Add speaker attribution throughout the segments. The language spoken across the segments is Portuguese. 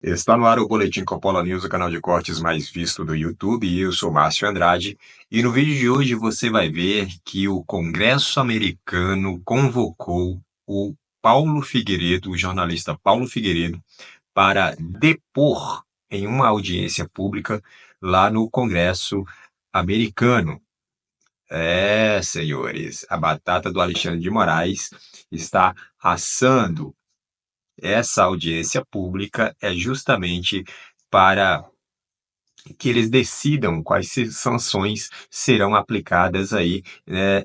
Speaker 1: Está no ar o Boletim Coppola News, o canal de cortes mais visto do YouTube, e eu sou Márcio Andrade. E no vídeo de hoje você vai ver que o Congresso americano convocou o Paulo Figueiredo, o jornalista Paulo Figueiredo, para depor em uma audiência pública lá no Congresso americano. Senhores, a batata do Alexandre de Moraes está assando. Essa audiência pública é justamente para que eles decidam quais sanções serão aplicadas aí,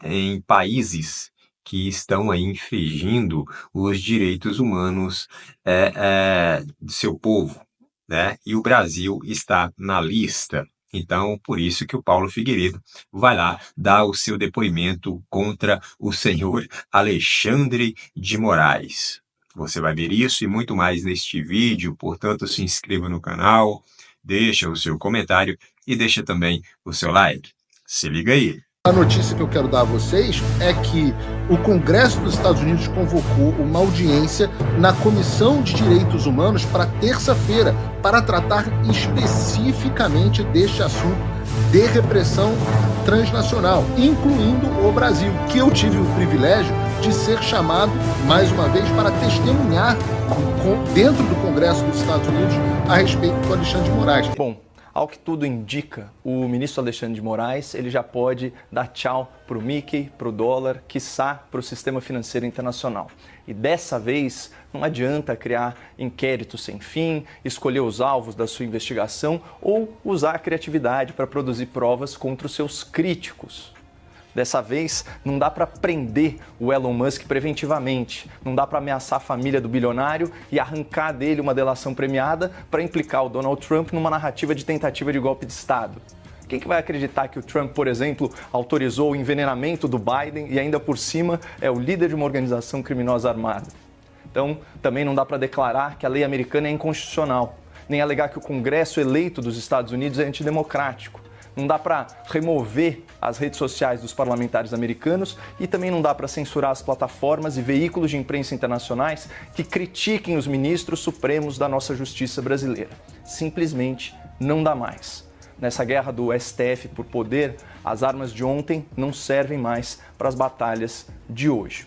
Speaker 1: em países que estão aí infringindo os direitos humanos do seu povo, né? E o Brasil está na lista. Então, por isso que o Paulo Figueiredo vai lá dar o seu depoimento contra o senhor Alexandre de Moraes. Você vai ver isso e muito mais neste vídeo, portanto, se inscreva no canal, deixa o seu comentário e deixa também o seu like. Se liga aí.
Speaker 2: A notícia que eu quero dar a vocês é que o Congresso dos Estados Unidos convocou uma audiência na Comissão de Direitos Humanos para terça-feira, para tratar especificamente deste assunto de repressão transnacional, incluindo o Brasil, que eu tive o privilégio de ser chamado, mais uma vez, para testemunhar dentro do Congresso dos Estados Unidos a respeito do Alexandre de Moraes.
Speaker 3: Bom, ao que tudo indica, o ministro Alexandre de Moraes ele já pode dar tchau para o Mickey, para o dólar, quiçá para o sistema financeiro internacional. E dessa vez não adianta criar inquéritos sem fim, escolher os alvos da sua investigação ou usar a criatividade para produzir provas contra os seus críticos. Dessa vez, não dá para prender o Elon Musk preventivamente, não dá para ameaçar a família do bilionário e arrancar dele uma delação premiada para implicar o Donald Trump numa narrativa de tentativa de golpe de Estado. Quem que vai acreditar que o Trump, por exemplo, autorizou o envenenamento do Biden e ainda por cima é o líder de uma organização criminosa armada? Então, também não dá para declarar que a lei americana é inconstitucional, nem alegar que o Congresso eleito dos Estados Unidos é antidemocrático. Não dá para remover as redes sociais dos parlamentares americanos e também não dá para censurar as plataformas e veículos de imprensa internacionais que critiquem os ministros supremos da nossa justiça brasileira. Simplesmente não dá mais. Nessa guerra do STF por poder, as armas de ontem não servem mais para as batalhas de hoje.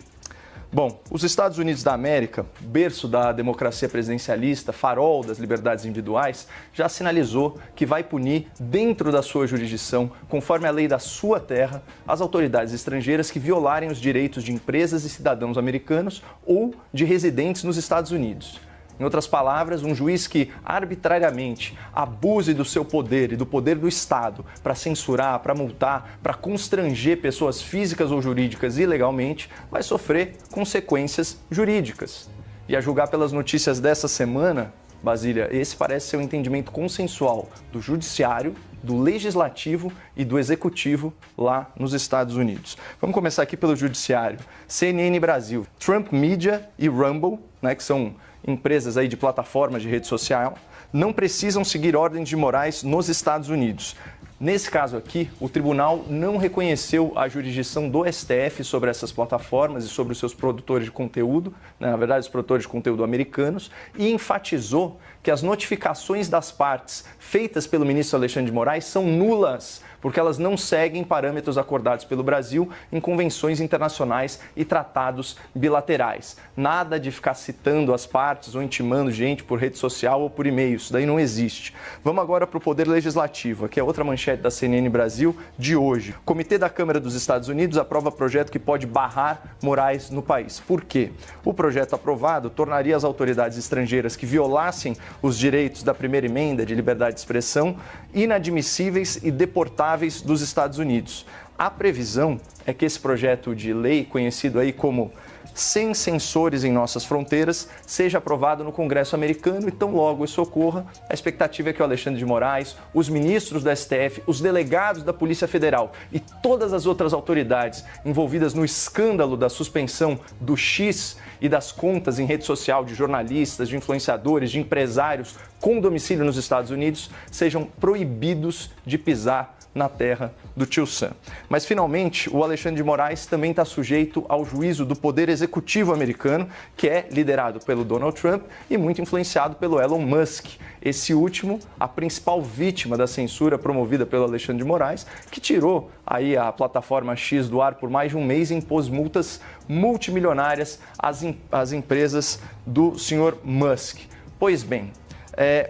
Speaker 3: Bom, os Estados Unidos da América, berço da democracia presidencialista, farol das liberdades individuais, já sinalizou que vai punir, dentro da sua jurisdição, conforme a lei da sua terra, as autoridades estrangeiras que violarem os direitos de empresas e cidadãos americanos ou de residentes nos Estados Unidos. Em outras palavras, um juiz que arbitrariamente abuse do seu poder e do poder do Estado para censurar, para multar, para constranger pessoas físicas ou jurídicas ilegalmente, vai sofrer consequências jurídicas. E a julgar pelas notícias dessa semana, Basília, esse parece ser um entendimento consensual do judiciário, do legislativo e do executivo lá nos Estados Unidos. Vamos começar aqui pelo judiciário. CNN Brasil, Trump Media e Rumble, que são empresas aí de plataformas de rede social, não precisam seguir ordens de Moraes nos Estados Unidos. Nesse caso aqui, o tribunal não reconheceu a jurisdição do STF sobre essas plataformas e sobre os seus produtores de conteúdo, na verdade, os produtores de conteúdo americanos, e enfatizou que as notificações das partes feitas pelo ministro Alexandre de Moraes são nulas, porque elas não seguem parâmetros acordados pelo Brasil em convenções internacionais e tratados bilaterais. Nada de ficar citando as partes ou intimando gente por rede social ou por e-mail, isso daí não existe. Vamos agora para o Poder Legislativo, aqui é outra manchete da CNN Brasil de hoje. O Comitê da Câmara dos Estados Unidos aprova projeto que pode barrar Moraes no país. Por quê? O projeto aprovado tornaria as autoridades estrangeiras que violassem os direitos da primeira emenda de liberdade de expressão inadmissíveis e deportáveis dos Estados Unidos. A previsão é que esse projeto de lei, conhecido aí como Sem Censores em Nossas Fronteiras, seja aprovado no Congresso americano e tão logo isso ocorra, a expectativa é que o Alexandre de Moraes, os ministros do STF, os delegados da Polícia Federal e todas as outras autoridades envolvidas no escândalo da suspensão do X e das contas em rede social de jornalistas, de influenciadores, de empresários com domicílio nos Estados Unidos sejam proibidos de pisar na terra do tio Sam. Mas, finalmente, o Alexandre de Moraes também está sujeito ao juízo do poder executivo americano, que é liderado pelo Donald Trump e muito influenciado pelo Elon Musk. Esse último, a principal vítima da censura promovida pelo Alexandre de Moraes, que tirou aí a plataforma X do ar por mais de um mês e impôs multas multimilionárias às empresas do senhor Musk. Pois bem,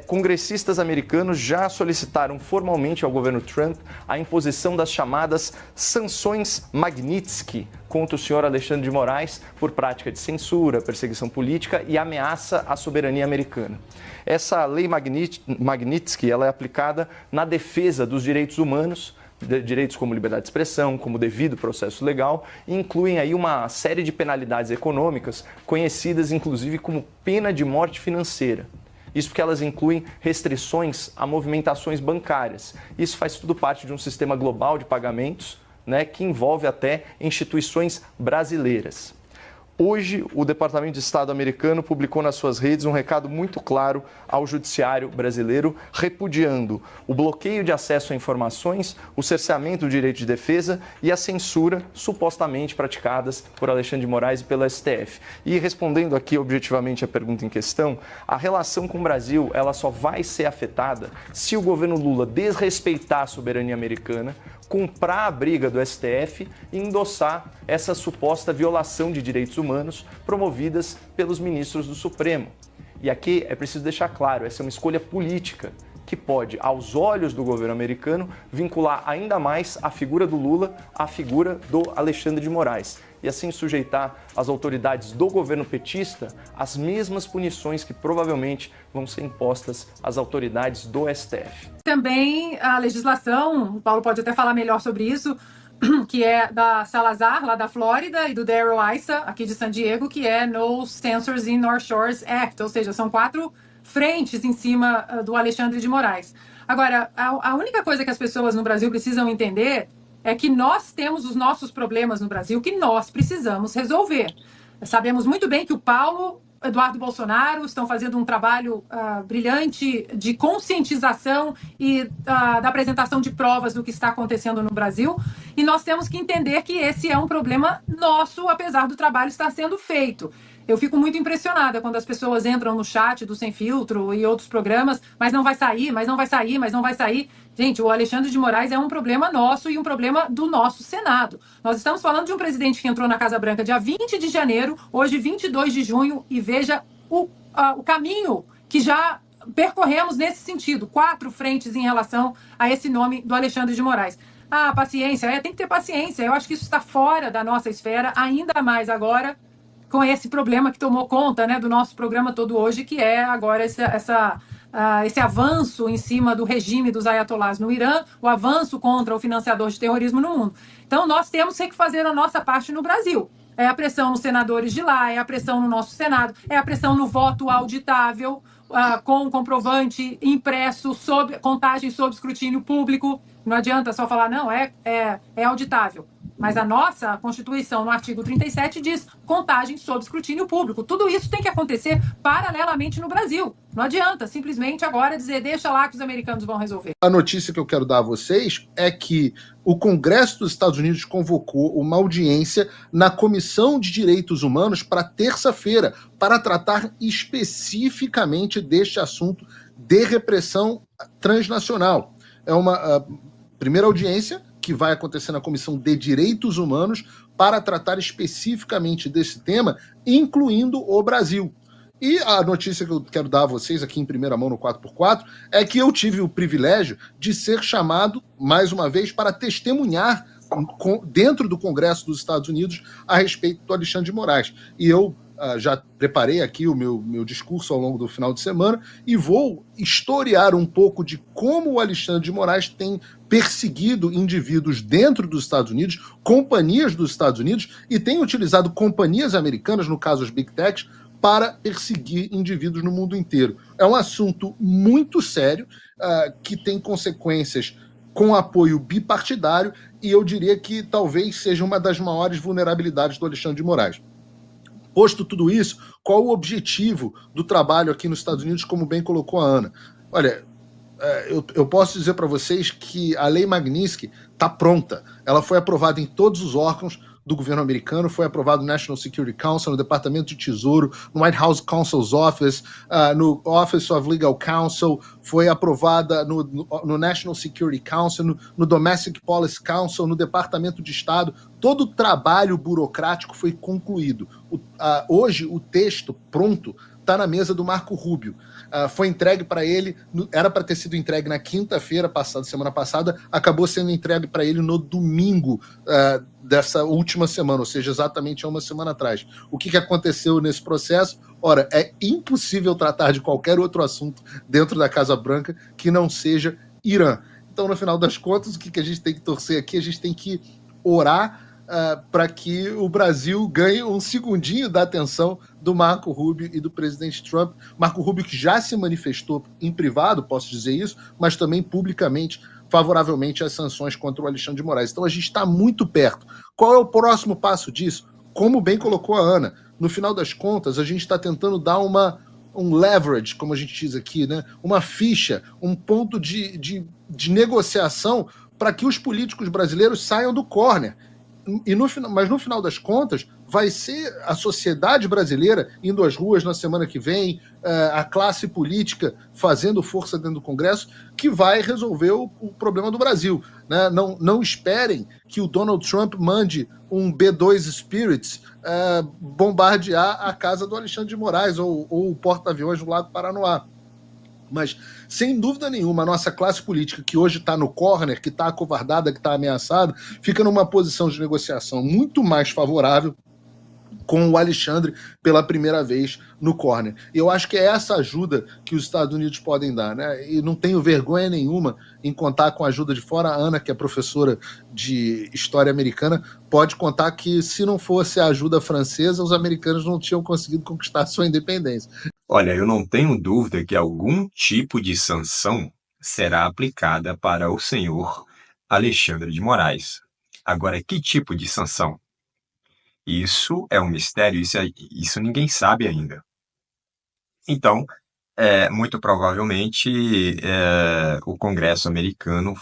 Speaker 3: congressistas americanos já solicitaram formalmente ao governo Trump a imposição das chamadas sanções Magnitsky contra o senhor Alexandre de Moraes por prática de censura, perseguição política e ameaça à soberania americana. Essa lei Magnitsky ela é aplicada na defesa dos direitos humanos, direitos como liberdade de expressão, como devido processo legal, e incluem aí uma série de penalidades econômicas, conhecidas inclusive como pena de morte financeira. Isso porque elas incluem restrições a movimentações bancárias. Isso faz tudo parte de um sistema global de pagamentos, né, que envolve até instituições brasileiras. Hoje, o Departamento de Estado americano publicou nas suas redes um recado muito claro ao judiciário brasileiro, repudiando o bloqueio de acesso a informações, o cerceamento do direito de defesa e a censura supostamente praticadas por Alexandre de Moraes e pelo STF. E respondendo aqui objetivamente a pergunta em questão, a relação com o Brasil ela só vai ser afetada se o governo Lula desrespeitar a soberania americana, comprar a briga do STF e endossar essa suposta violação de direitos humanos promovidas pelos ministros do Supremo. E aqui é preciso deixar claro, essa é uma escolha política que pode, aos olhos do governo americano, vincular ainda mais a figura do Lula à figura do Alexandre de Moraes e assim sujeitar as autoridades do governo petista às mesmas punições que provavelmente vão ser impostas às autoridades do STF.
Speaker 4: Também a legislação, o Paulo pode até falar melhor sobre isso, que é da Salazar, lá da Flórida, e do Darrell Issa, aqui de San Diego, que é No Censors in North Shores Act, ou seja, são 4 frentes em cima do Alexandre de Moraes. Agora, a única coisa que as pessoas no Brasil precisam entender é que nós temos os nossos problemas no Brasil que nós precisamos resolver. Sabemos muito bem que o Paulo, Eduardo Bolsonaro estão fazendo um trabalho brilhante de conscientização e da apresentação de provas do que está acontecendo no Brasil. E nós temos que entender que esse é um problema nosso, apesar do trabalho estar sendo feito. Eu fico muito impressionada quando as pessoas entram no chat do Sem Filtro e outros programas, mas não vai sair, mas não vai sair, mas não vai sair. Gente, o Alexandre de Moraes é um problema nosso e um problema do nosso Senado. Nós estamos falando de um presidente que entrou na Casa Branca dia 20 de janeiro, hoje 22 de junho, e veja o caminho que já percorremos nesse sentido. 4 frentes em relação a esse nome do Alexandre de Moraes. Paciência, tem que ter paciência. Eu acho que isso está fora da nossa esfera, ainda mais agora, com esse problema que tomou conta, né, do nosso programa todo hoje, que é agora esse avanço em cima do regime dos ayatolás no Irã, o avanço contra o financiador de terrorismo no mundo. Então, nós temos que fazer a nossa parte no Brasil. É a pressão nos senadores de lá, é a pressão no nosso Senado, é a pressão no voto auditável, com comprovante impresso, contagem sob escrutínio público. Não adianta só falar, não, é auditável. Mas a nossa Constituição, no artigo 37, diz contagem sob escrutínio público. Tudo isso tem que acontecer paralelamente no Brasil. Não adianta simplesmente agora dizer, deixa lá que os americanos vão resolver.
Speaker 2: A notícia que eu quero dar a vocês é que o Congresso dos Estados Unidos convocou uma audiência na Comissão de Direitos Humanos para terça-feira, para tratar especificamente deste assunto de repressão transnacional. É uma primeira audiência que vai acontecer na Comissão de Direitos Humanos para tratar especificamente desse tema, incluindo o Brasil. E a notícia que eu quero dar a vocês aqui em primeira mão no 4x4 é que eu tive o privilégio de ser chamado, mais uma vez, para testemunhar dentro do Congresso dos Estados Unidos a respeito do Alexandre de Moraes. E eu já preparei aqui o meu discurso ao longo do final de semana e vou historiar um pouco de como o Alexandre de Moraes tem perseguido indivíduos dentro dos Estados Unidos, companhias dos Estados Unidos, e tem utilizado companhias americanas, no caso as Big Techs, para perseguir indivíduos no mundo inteiro. É um assunto muito sério, que tem consequências com apoio bipartidário, e eu diria que talvez seja uma das maiores vulnerabilidades do Alexandre de Moraes. Posto tudo isso, qual o objetivo do trabalho aqui nos Estados Unidos, como bem colocou a Ana? Olha, eu posso dizer para vocês que a Lei Magnitsky está pronta. Ela foi aprovada em todos os órgãos do governo americano, foi aprovado no National Security Council, no Departamento de Tesouro, no White House Counsel's Office, no Office of Legal Counsel, foi aprovada no National Security Council, no Domestic Policy Council, no Departamento de Estado. Todo o trabalho burocrático foi concluído. Hoje, o texto pronto está na mesa do Marco Rubio. Foi entregue para ele, era para ter sido entregue na quinta-feira passada, semana passada, acabou sendo entregue para ele no domingo dessa última semana, ou seja, exatamente há uma semana atrás. O que aconteceu nesse processo? Ora, é impossível tratar de qualquer outro assunto dentro da Casa Branca que não seja Irã. Então, no final das contas, o que a gente tem que torcer aqui? A gente tem que orar para que o Brasil ganhe um segundinho da atenção do Marco Rubio e do presidente Trump. Marco Rubio que já se manifestou em privado, posso dizer isso, mas também publicamente favoravelmente às sanções contra o Alexandre de Moraes. Então a gente está muito perto. Qual é o próximo passo disso? Como bem colocou a Ana, no final das contas a gente está tentando dar um leverage, como a gente diz aqui, né? Uma ficha, um ponto de negociação para que os políticos brasileiros saiam do corner. Mas no final das contas, vai ser a sociedade brasileira indo às ruas na semana que vem, a classe política fazendo força dentro do Congresso, que vai resolver o problema do Brasil. Né? Não esperem que o Donald Trump mande um B-2 Spirits bombardear a casa do Alexandre de Moraes ou o porta-aviões do Lago Paranoá. Mas, sem dúvida nenhuma, a nossa classe política, que hoje está no corner, que está acovardada, que está ameaçada, fica numa posição de negociação muito mais favorável com o Alexandre pela primeira vez no corner. E eu acho que é essa ajuda que os Estados Unidos podem dar, né? E não tenho vergonha nenhuma em contar com a ajuda de fora. A Ana, que é professora de história americana, pode contar que se não fosse a ajuda francesa, os americanos não tinham conseguido conquistar sua independência.
Speaker 1: Olha, eu não tenho dúvida que algum tipo de sanção será aplicada para o senhor Alexandre de Moraes. Agora, que tipo de sanção? Isso é um mistério, isso ninguém sabe ainda. Então, muito provavelmente, o Congresso americano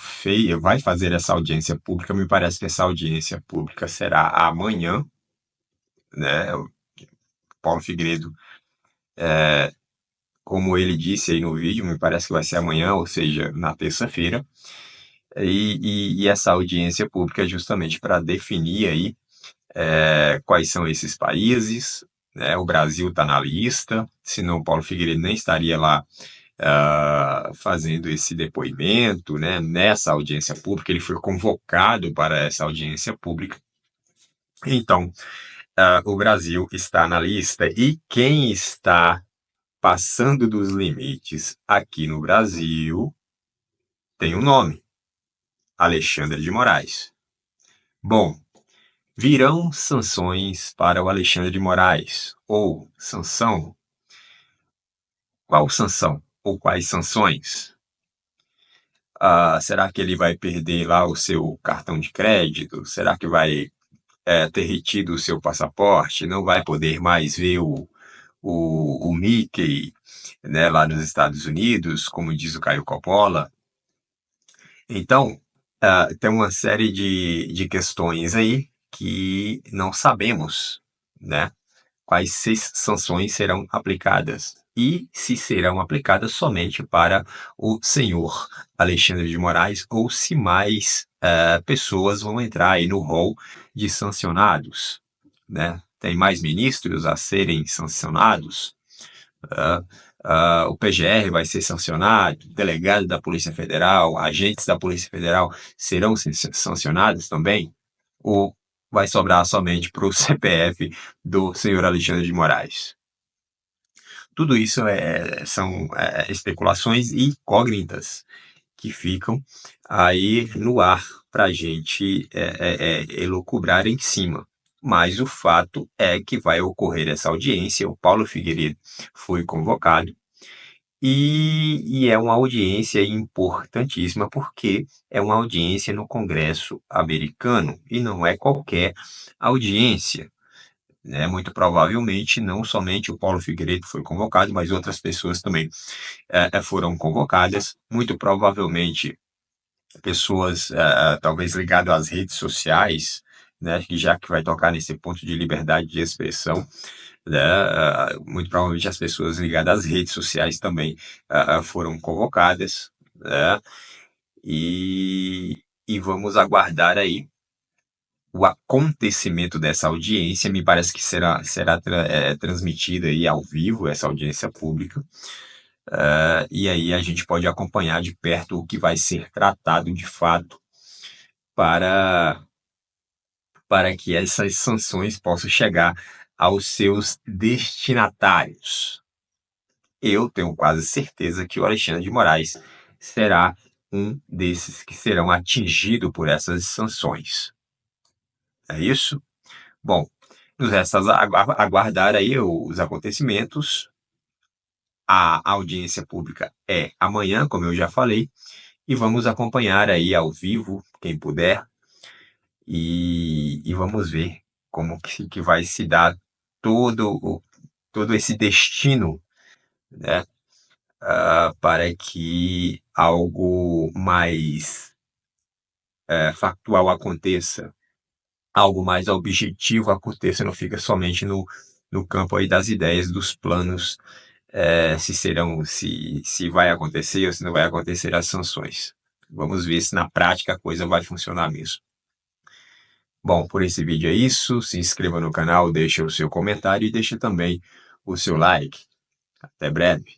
Speaker 1: vai fazer essa audiência pública. Me parece que essa audiência pública será amanhã, né? O Paulo Figueiredo, como ele disse aí no vídeo, me parece que vai ser amanhã, ou seja, na terça-feira. E essa audiência pública é justamente para definir aí quais são esses países, né? O Brasil está na lista, senão o Paulo Figueiredo nem estaria lá fazendo esse depoimento, né? Nessa audiência pública. Ele foi convocado para essa audiência pública. Então, o Brasil está na lista, e quem está passando dos limites aqui no Brasil tem um nome: Alexandre de Moraes. Bom, virão sanções para o Alexandre de Moraes, ou sanção? Qual sanção? Ou quais sanções? Será que ele vai perder lá o seu cartão de crédito? Será que vai ter retido o seu passaporte? Não vai poder mais ver o Mickey, né, lá nos Estados Unidos, como diz o Caio Coppola? Então, tem uma série de questões aí que não sabemos, né, quais sanções serão aplicadas e se serão aplicadas somente para o senhor Alexandre de Moraes, ou se mais pessoas vão entrar aí no rol de sancionados, né? Tem mais ministros a serem sancionados. O PGR vai ser sancionado, delegado da Polícia Federal, agentes da Polícia Federal serão sancionados também? Ou vai sobrar somente para o CPF do senhor Alexandre de Moraes? Tudo isso são especulações e incógnitas que ficam aí no ar para a gente elucubrar em cima. Mas o fato é que vai ocorrer essa audiência. O Paulo Figueiredo foi convocado, e é uma audiência importantíssima, porque é uma audiência no Congresso americano e não é qualquer audiência. né? Muito provavelmente, não somente o Paulo Figueiredo foi convocado, mas outras pessoas também foram convocadas. Muito provavelmente, pessoas talvez ligadas às redes sociais, né? Já que vai tocar nesse ponto de liberdade de expressão, né? Muito provavelmente as pessoas ligadas às redes sociais também foram convocadas, né? E vamos aguardar aí o acontecimento dessa audiência. Me parece que será transmitida aí ao vivo, essa audiência pública. E aí a gente pode acompanhar de perto o que vai ser tratado de fato para que essas sanções possam chegar aos seus destinatários. Eu tenho quase certeza que o Alexandre de Moraes será um desses que serão atingidos por essas sanções. É isso? Bom, nos resta aguardar aí os acontecimentos. A audiência pública é amanhã, como eu já falei, e vamos acompanhar aí ao vivo, quem puder, e vamos ver como que vai se dar todo esse destino, né, para que algo mais factual aconteça, algo mais objetivo aconteça, não fica somente no campo aí das ideias, dos planos, se vai acontecer ou se não vai acontecer as sanções. Vamos ver se na prática a coisa vai funcionar mesmo. Bom, por esse vídeo é isso. Se inscreva no canal, deixe o seu comentário e deixe também o seu like. Até breve.